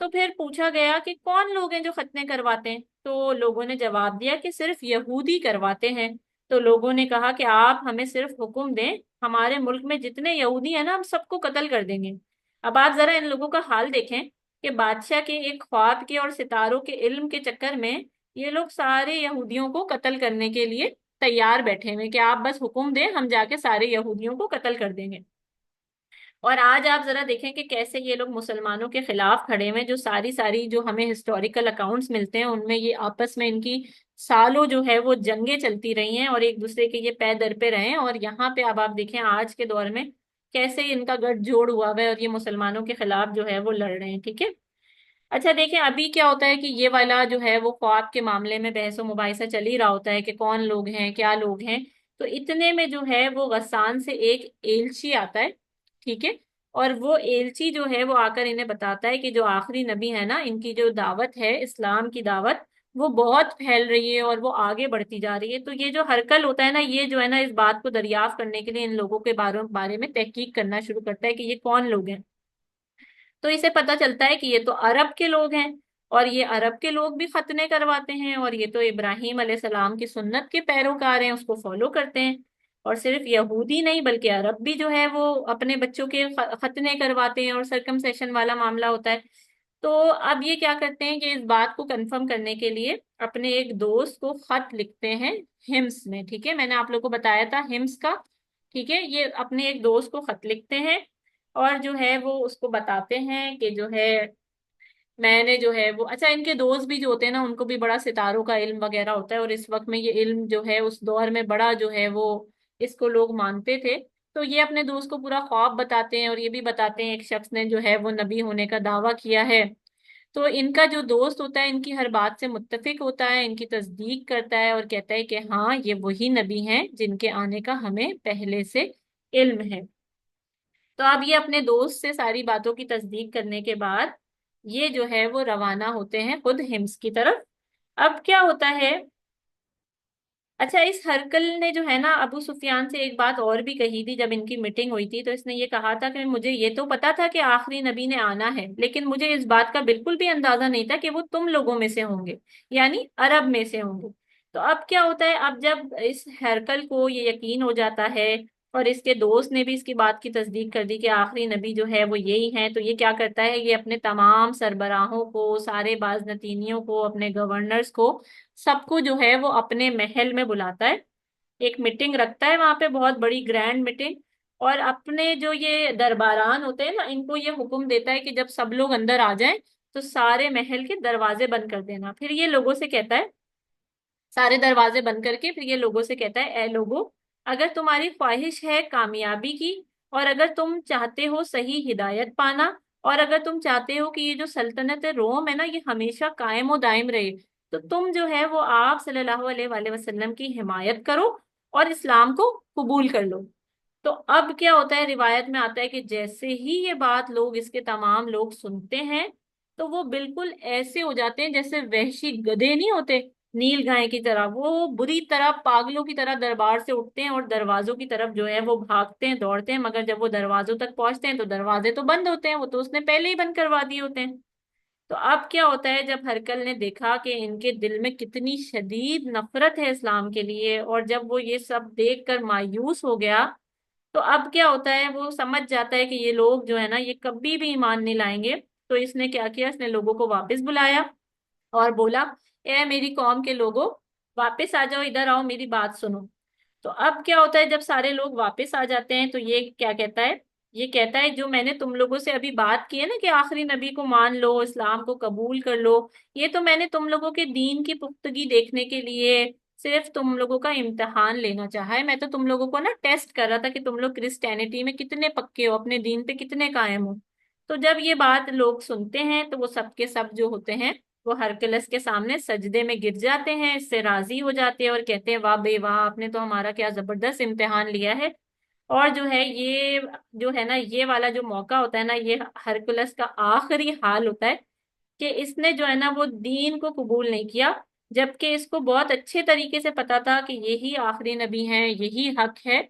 تو پھر پوچھا گیا کہ کون لوگ ہیں جو ختنے کرواتے ہیں؟ تو لوگوں نے جواب دیا کہ صرف یہودی کرواتے ہیں۔ تو لوگوں نے کہا کہ آپ ہمیں صرف حکم دیں، ہمارے ملک میں جتنے یہودی ہیں نا ہم سب کو قتل کر دیں گے۔ اب آپ ذرا ان لوگوں کا حال دیکھیں کہ بادشاہ کے ایک خواب کے اور ستاروں کے علم کے چکر میں یہ لوگ سارے یہودیوں کو قتل کرنے کے لیے تیار بیٹھے ہوئے کہ آپ بس حکم دیں ہم جا کے سارے یہودیوں کو قتل کر دیں گے۔ اور آج آپ ذرا دیکھیں کہ کیسے یہ لوگ مسلمانوں کے خلاف کھڑے ہوئے، جو ساری جو ہمیں ہسٹوریکل اکاؤنٹس ملتے ہیں ان میں یہ آپس میں ان کی سالوں جو ہے وہ جنگیں چلتی رہی ہیں اور ایک دوسرے کے یہ پے در پہ رہے ہیں، اور یہاں پہ اب آپ دیکھیں آج کے دور میں کیسے ان کا گٹھ جوڑ ہوا ہے اور یہ مسلمانوں کے خلاف جو ہے وہ لڑ رہے ہیں۔ ٹھیک ہے، اچھا دیکھیں ابھی کیا ہوتا ہے کہ یہ والا جو ہے وہ خواب کے معاملے میں بحث و مباحثہ چل ہی رہا ہوتا ہے کہ کون لوگ ہیں کیا لوگ ہیں. تو اتنے میں جو ہے وہ غسان سے ایک ایلچی آتا ہے. ٹھیک ہے. اور وہ ایلچی جو ہے وہ آ کر انہیں بتاتا ہے کہ جو آخری نبی ہے نا ان کی جو دعوت ہے اسلام کی دعوت وہ بہت پھیل رہی ہے اور وہ آگے بڑھتی جا رہی ہے. تو یہ جو ہرکل ہوتا ہے نا یہ جو ہے نا اس بات کو دریافت کرنے کے لیے ان لوگوں کے بارے میں تحقیق کرنا شروع کرتا ہے کہ یہ کون لوگ ہیں. تو اسے پتا چلتا ہے کہ یہ تو عرب کے لوگ ہیں اور یہ عرب کے لوگ بھی ختنے کرواتے ہیں اور یہ تو ابراہیم علیہ السلام کی سنت کے پیروکار ہیں اس کو فالو کرتے ہیں. اور صرف یہودی نہیں بلکہ عرب بھی جو ہے وہ اپنے بچوں کے ختنے کرواتے ہیں اور سرکمسیشن والا معاملہ ہوتا ہے. تو اب یہ کیا کرتے ہیں کہ اس بات کو کنفرم کرنے کے لیے اپنے ایک دوست کو خط لکھتے ہیں ہمس میں. ٹھیک ہے. میں نے آپ لوگوں کو بتایا تھا ہمس کا. ٹھیک ہے. یہ اپنے ایک دوست کو خط لکھتے ہیں اور جو ہے وہ اس کو بتاتے ہیں کہ جو ہے میں نے جو ہے وہ اچھا ان کے دوست بھی جو ہوتے ہیں نا ان کو بھی بڑا ستاروں کا علم وغیرہ ہوتا ہے اور اس وقت میں یہ علم جو ہے اس دور میں بڑا جو ہے وہ اس کو لوگ مانتے تھے. تو یہ اپنے دوست کو پورا خواب بتاتے ہیں اور یہ بھی بتاتے ہیں ایک شخص نے جو ہے وہ نبی ہونے کا دعویٰ کیا ہے. تو ان کا جو دوست ہوتا ہے ان کی ہر بات سے متفق ہوتا ہے ان کی تصدیق کرتا ہے اور کہتا ہے کہ ہاں یہ وہی نبی ہیں جن کے آنے کا ہمیں پہلے سے علم ہے. تو اب یہ اپنے دوست سے ساری باتوں کی تصدیق کرنے کے بعد یہ جو ہے وہ روانہ ہوتے ہیں خود ہمس کی طرف. اب کیا ہوتا ہے اچھا اس ہرکل نے جو ہے نا ابو سفیان سے ایک بات اور بھی کہی تھی جب ان کی میٹنگ ہوئی تھی. تو اس نے یہ کہا تھا کہ مجھے یہ تو پتا تھا کہ آخری نبی نے آنا ہے لیکن مجھے اس بات کا بالکل بھی اندازہ نہیں تھا کہ وہ تم لوگوں میں سے ہوں گے یعنی عرب میں سے ہوں گے. تو اب کیا ہوتا ہے اب جب اس ہرکل کو یہ یقین ہو جاتا ہے اور اس کے دوست نے بھی اس کی بات کی تصدیق کر دی کہ آخری نبی جو ہے وہ یہی ہیں. تو یہ کیا کرتا ہے یہ اپنے تمام سربراہوں کو سارے باز نتینیوں کو اپنے گورنرز کو سب کو جو ہے وہ اپنے محل میں بلاتا ہے. ایک میٹنگ رکھتا ہے وہاں پہ بہت بڑی گرینڈ میٹنگ اور اپنے جو یہ درباران ہوتے ہیں نا ان کو یہ حکم دیتا ہے کہ جب سب لوگ اندر آ جائیں تو سارے محل کے دروازے بند کر دینا. پھر یہ لوگوں سے کہتا ہے سارے دروازے بند کر کے پھر یہ لوگوں سے کہتا ہے اے لوگو اگر تمہاری خواہش ہے کامیابی کی اور اگر تم چاہتے ہو صحیح ہدایت پانا اور اگر تم چاہتے ہو کہ یہ جو سلطنت روم ہے نا یہ ہمیشہ قائم و دائم رہے تو تم جو ہے وہ آپ صلی اللہ علیہ وآلہ وسلم کی حمایت کرو اور اسلام کو قبول کر لو. تو اب کیا ہوتا ہے روایت میں آتا ہے کہ جیسے ہی یہ بات لوگ اس کے تمام لوگ سنتے ہیں تو وہ بالکل ایسے ہو جاتے ہیں جیسے وحشی گدھے نہیں ہوتے نیل گائے کی طرح وہ بری طرح پاگلوں کی طرح دربار سے اٹھتے ہیں اور دروازوں کی طرف جو ہے وہ بھاگتے ہیں دوڑتے ہیں مگر جب وہ دروازوں تک پہنچتے ہیں تو دروازے تو بند ہوتے ہیں وہ تو اس نے پہلے ہی بند کروا دیے ہوتے ہیں. تو اب کیا ہوتا ہے جب ہرکل نے دیکھا کہ ان کے دل میں کتنی شدید نفرت ہے اسلام کے لیے اور جب وہ یہ سب دیکھ کر مایوس ہو گیا تو اب کیا ہوتا ہے وہ سمجھ جاتا ہے کہ یہ لوگ جو ہے نا یہ کبھی بھی ایمان نہیں لائیں گے. تو اس نے کیا کیا اس نے لوگوں کو واپس بلایا اور بولا اے میری قوم کے لوگوں واپس آ جاؤ ادھر آؤ میری بات سنو. تو اب کیا ہوتا ہے جب سارے لوگ واپس آ جاتے ہیں تو یہ کیا کہتا ہے یہ کہتا ہے جو میں نے تم لوگوں سے ابھی بات کی ہے نا کہ آخری نبی کو مان لو اسلام کو قبول کر لو یہ تو میں نے تم لوگوں کے دین کی پختگی دیکھنے کے لیے صرف تم لوگوں کا امتحان لینا چاہا ہے. میں تو تم لوگوں کو نا ٹیسٹ کر رہا تھا کہ تم لوگ کرسچینٹی میں کتنے پکے ہو اپنے دین پہ کتنے قائم ہو. تو جب یہ بات لوگ سنتے ہیں تو وہ سب کے سب جو ہوتے ہیں وہ ہرکلس کے سامنے سجدے میں گر جاتے ہیں اس سے راضی ہو جاتے ہیں اور کہتے ہیں واہ بے واہ آپ نے تو ہمارا کیا زبردست امتحان لیا ہے. اور جو ہے یہ جو ہے نا یہ والا جو موقع ہوتا ہے نا یہ ہرکلس کا آخری حال ہوتا ہے کہ اس نے جو ہے نا وہ دین کو قبول نہیں کیا جبکہ اس کو بہت اچھے طریقے سے پتا تھا کہ یہی آخری نبی ہیں یہی حق ہے.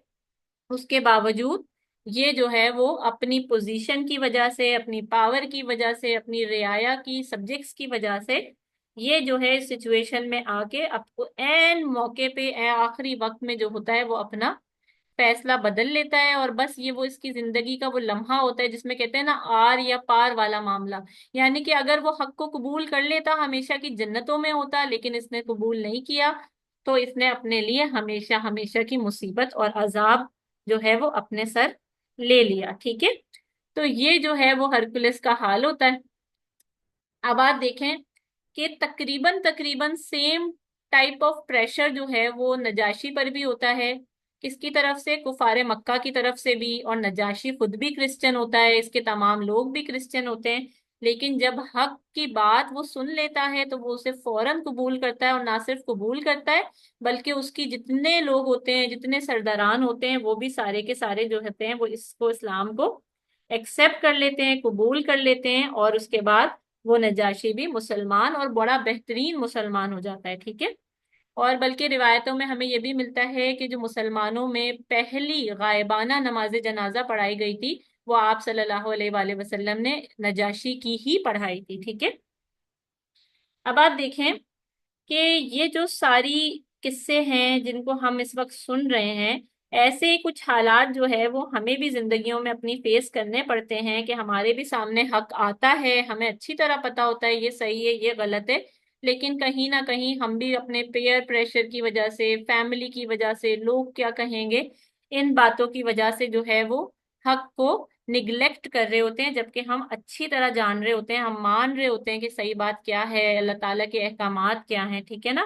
اس کے باوجود یہ جو ہے وہ اپنی پوزیشن کی وجہ سے اپنی پاور کی وجہ سے اپنی رعایا کی سبجیکٹس کی وجہ سے یہ جو ہے اس سچویشن میں آ کے اب کو این موقع پہ آخری وقت میں جو ہوتا ہے وہ اپنا فیصلہ بدل لیتا ہے اور بس یہ وہ اس کی زندگی کا وہ لمحہ ہوتا ہے جس میں کہتے ہیں نا آر یا پار والا معاملہ. یعنی کہ اگر وہ حق کو قبول کر لیتا ہمیشہ کی جنتوں میں ہوتا لیکن اس نے قبول نہیں کیا تو اس نے اپنے لیے ہمیشہ ہمیشہ کی مصیبت اور عذاب جو ہے وہ اپنے سر لے لیا. ٹھیک ہے. تو یہ جو ہے وہ ہرکلس کا حال ہوتا ہے. اب آپ دیکھیں کہ تقریباً سیم ٹائپ آف پریشر جو ہے وہ نجاشی پر بھی ہوتا ہے. کس کی طرف سے کفار مکہ کی طرف سے بھی اور نجاشی خود بھی کرسچن ہوتا ہے اس کے تمام لوگ بھی کرسچن ہوتے ہیں. لیکن جب حق کی بات وہ سن لیتا ہے تو وہ اسے فوراً قبول کرتا ہے، اور نہ صرف قبول کرتا ہے بلکہ اس کی جتنے لوگ ہوتے ہیں، جتنے سرداران ہوتے ہیں، وہ بھی سارے کے سارے جو ہوتے ہیں وہ اس کو، اسلام کو ایکسپٹ کر لیتے ہیں، قبول کر لیتے ہیں، اور اس کے بعد وہ نجاشی بھی مسلمان اور بڑا بہترین مسلمان ہو جاتا ہے، ٹھیک ہے۔ اور بلکہ روایتوں میں ہمیں یہ بھی ملتا ہے کہ جو مسلمانوں میں پہلی غائبانہ نماز جنازہ پڑھائی گئی تھی وہ آپ صلی اللہ علیہ وآلہ وسلم نے نجاشی کی ہی پڑھائی تھی، ٹھیک ہے۔ اب آپ دیکھیں کہ یہ جو ساری قصے ہیں جن کو ہم اس وقت سن رہے ہیں، ایسے ہی کچھ حالات جو ہے وہ ہمیں بھی زندگیوں میں اپنی فیس کرنے پڑتے ہیں کہ ہمارے بھی سامنے حق آتا ہے، ہمیں اچھی طرح پتا ہوتا ہے یہ صحیح ہے یہ غلط ہے، لیکن کہیں نہ کہیں ہم بھی اپنے پیئر پریشر کی وجہ سے، فیملی کی وجہ سے، لوگ کیا کہیں گے، ان باتوں کی وجہ سے جو ہے وہ حق کو نگلیکٹ کر رہے ہوتے ہیں، جبکہ ہم اچھی طرح جان رہے ہوتے ہیں، ہم مان رہے ہوتے ہیں کہ صحیح بات کیا ہے، اللہ تعالیٰ کے احکامات کیا ہیں، ٹھیک ہے نا۔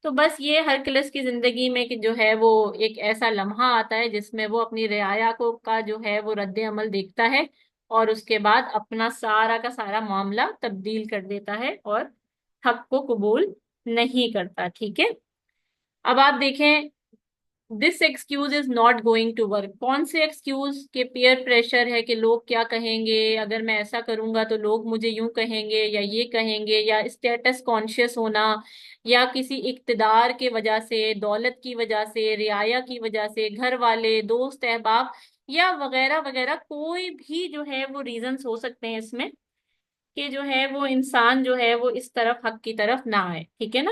تو بس یہ ہر کلس کی زندگی میں کہ جو ہے وہ ایک ایسا لمحہ آتا ہے جس میں وہ اپنی رعایا کو کا جو ہے وہ رد عمل دیکھتا ہے، اور اس کے بعد اپنا سارا کا سارا معاملہ تبدیل کر دیتا ہے اور حق کو قبول نہیں کرتا، ٹھیک ہے۔ اب آپ دیکھیں this excuse is not going to work, کون سے ایکسکیوز کے پیئر پریشر ہے کہ لوگ کیا کہیں گے، اگر میں ایسا کروں گا تو لوگ مجھے یوں کہیں گے یا یہ کہیں گے، یا اسٹیٹس کانشیس ہونا، یا کسی اقتدار کے وجہ سے، دولت کی وجہ سے، رعایا کی وجہ سے، گھر والے، دوست احباب، یا وغیرہ وغیرہ، کوئی بھی جو ہے وہ ریزنس ہو سکتے ہیں اس میں کہ جو ہے وہ انسان جو ہے وہ اس طرف حق کی طرف نہ آئے، ٹھیک ہے نا۔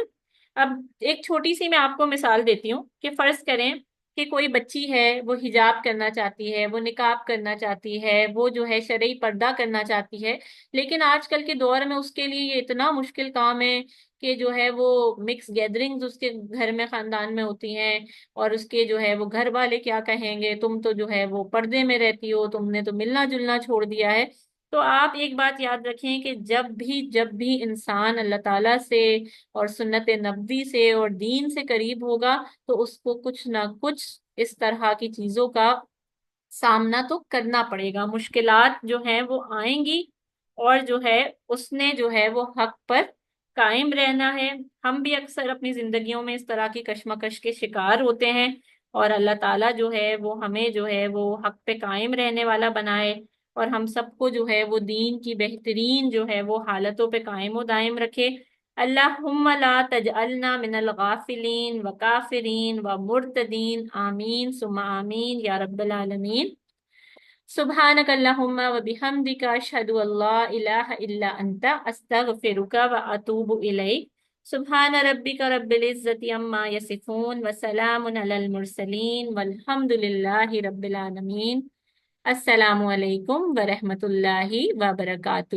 اب ایک چھوٹی سی میں آپ کو مثال دیتی ہوں کہ فرض کریں کہ کوئی بچی ہے، وہ حجاب کرنا چاہتی ہے، وہ نقاب کرنا چاہتی ہے، وہ جو ہے شرعی پردہ کرنا چاہتی ہے، لیکن آج کل کے دور میں اس کے لیے یہ اتنا مشکل کام ہے کہ جو ہے وہ مکس گیدرنگز اس کے گھر میں، خاندان میں ہوتی ہیں، اور اس کے جو ہے وہ گھر والے کیا کہیں گے، تم تو جو ہے وہ پردے میں رہتی ہو، تم نے تو ملنا جلنا چھوڑ دیا ہے۔ تو آپ ایک بات یاد رکھیں کہ جب بھی انسان اللہ تعالیٰ سے اور سنت نبوی سے اور دین سے قریب ہوگا تو اس کو کچھ نہ کچھ اس طرح کی چیزوں کا سامنا تو کرنا پڑے گا، مشکلات جو ہیں وہ آئیں گی، اور جو ہے اس نے جو ہے وہ حق پر قائم رہنا ہے۔ ہم بھی اکثر اپنی زندگیوں میں اس طرح کی کشمکش کے شکار ہوتے ہیں، اور اللہ تعالیٰ جو ہے وہ ہمیں جو ہے وہ حق پہ قائم رہنے والا بنائے، اور ہم سب کو جو ہے وہ دین کی بہترین جو ہے وہ حالتوں پہ قائم و دائم رکھے۔ اللہم لا تجعلنا من الغافلین وکافرین ومرتدین، آمین ثم آمین یا رب العالمین۔ سبحانک اللہم وبحمدک، اشہد ان لا الہ الا انت، استغفرک واتوب الیک۔ سبحان ربک رب العزت عما یصفون وسلام علی المرسلین والحمد للہ رب العالمین۔ السلام علیکم ورحمۃ اللہ وبرکاتہ۔